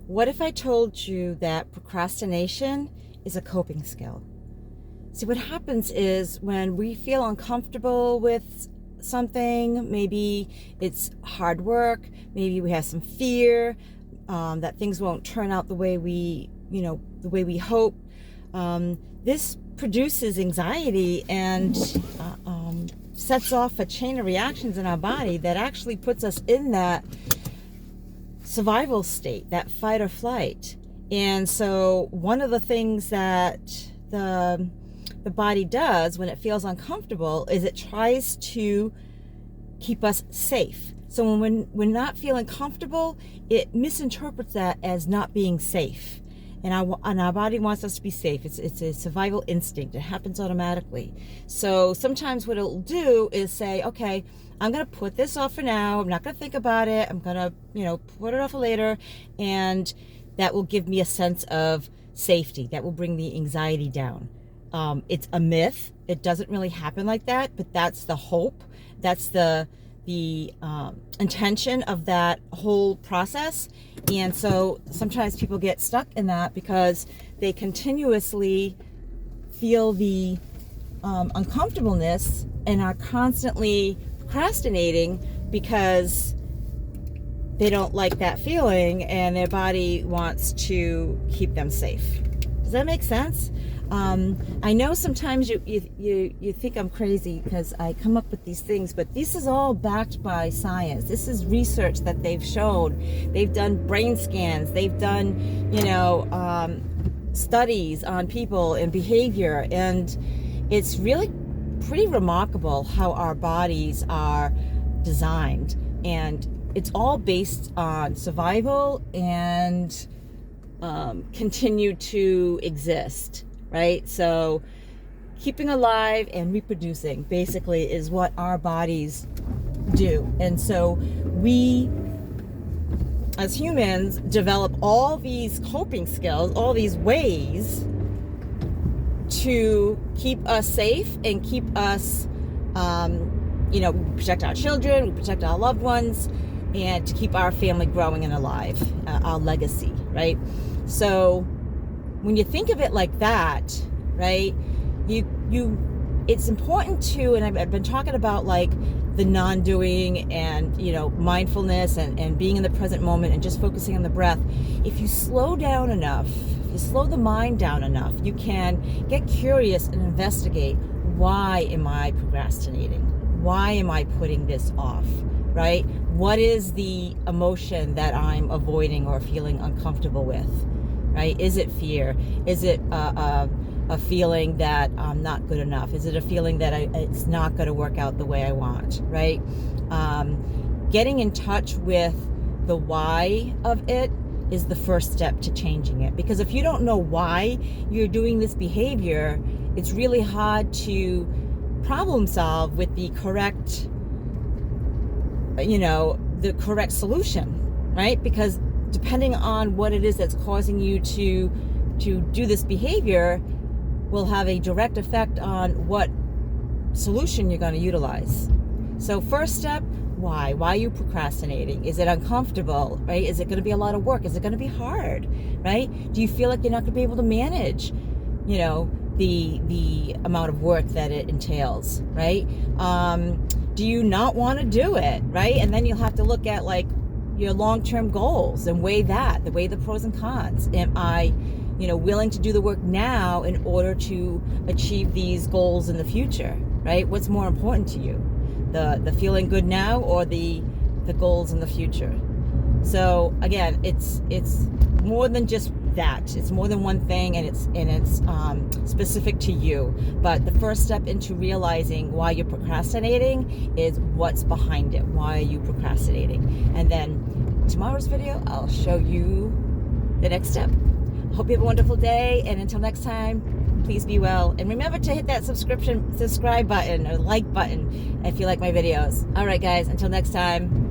What if I told you that procrastination is a coping skill? See, what happens is when we feel uncomfortable with something, maybe it's hard work, maybe we have some fear that things won't turn out the way we hope. This produces anxiety and sets off a chain of reactions in our body that actually puts us in that survival state, that fight or flight. And so one of the things that the body does when it feels uncomfortable is it tries to keep us safe. So when we're not feeling comfortable, it misinterprets that as not being safe. And our body wants us to be safe. It's a survival instinct. It happens automatically. So sometimes what it'll do is say, okay, I'm going to put this off for now. I'm not going to think about it. I'm going to, put it off for later. And that will give me a sense of safety. That will bring the anxiety down. It's a myth. It doesn't really happen like that, but that's the hope. That's the intention of that whole process. And so sometimes people get stuck in that because they continuously feel the uncomfortableness and are constantly procrastinating because they don't like that feeling and their body wants to keep them safe. Does that make sense? I know sometimes you think I'm crazy because I come up with these things, but this is all backed by science. This is research that they've shown. They've done brain scans. They've done, studies on people and behavior. And it's really pretty remarkable how our bodies are designed. And it's all based on survival and continue to exist. Right? So keeping alive and reproducing basically is what our bodies do. And so we, as humans, develop all these coping skills, all these ways to keep us safe and keep us, we protect our children, we protect our loved ones, and to keep our family growing and alive, our legacy, right? So when you think of it like that, right, it's important to, and I've been talking about like the non-doing and, mindfulness and being in the present moment and just focusing on the breath. If you slow down enough, if you slow the mind down enough, you can get curious and investigate, why am I procrastinating? Why am I putting this off, right? What is the emotion that I'm avoiding or feeling uncomfortable with? Right? Is it fear? Is it a feeling that I'm not good enough? Is it a feeling that it's not going to work out the way I want? Right? Getting in touch with the why of it is the first step to changing it. Because if you don't know why you're doing this behavior, it's really hard to problem solve with the correct, the correct solution, right? Because depending on what it is that's causing you to do this behavior will have a direct effect on what solution you're going to utilize. So first step, why? Why are you procrastinating? Is it uncomfortable, right? Is it going to be a lot of work? Is it going to be hard, right? Do you feel like you're not going to be able to manage, the amount of work that it entails, right? Do you not want to do it, right? And then you'll have to look at like your long-term goals and weigh the pros and cons. Am I, willing to do the work now in order to achieve these goals in the future, right? What's more important to you? The feeling good now or the goals in the future? So again, it's more than just that. It's more than one thing, and it's specific to you. But the first step into realizing why you're procrastinating is what's behind it. Why are you procrastinating? And then tomorrow's video, I'll show you the next step. Hope you have a wonderful day, and until next time, please be well. And remember to hit that subscribe button or like button if you like my videos. All right, guys, until next time.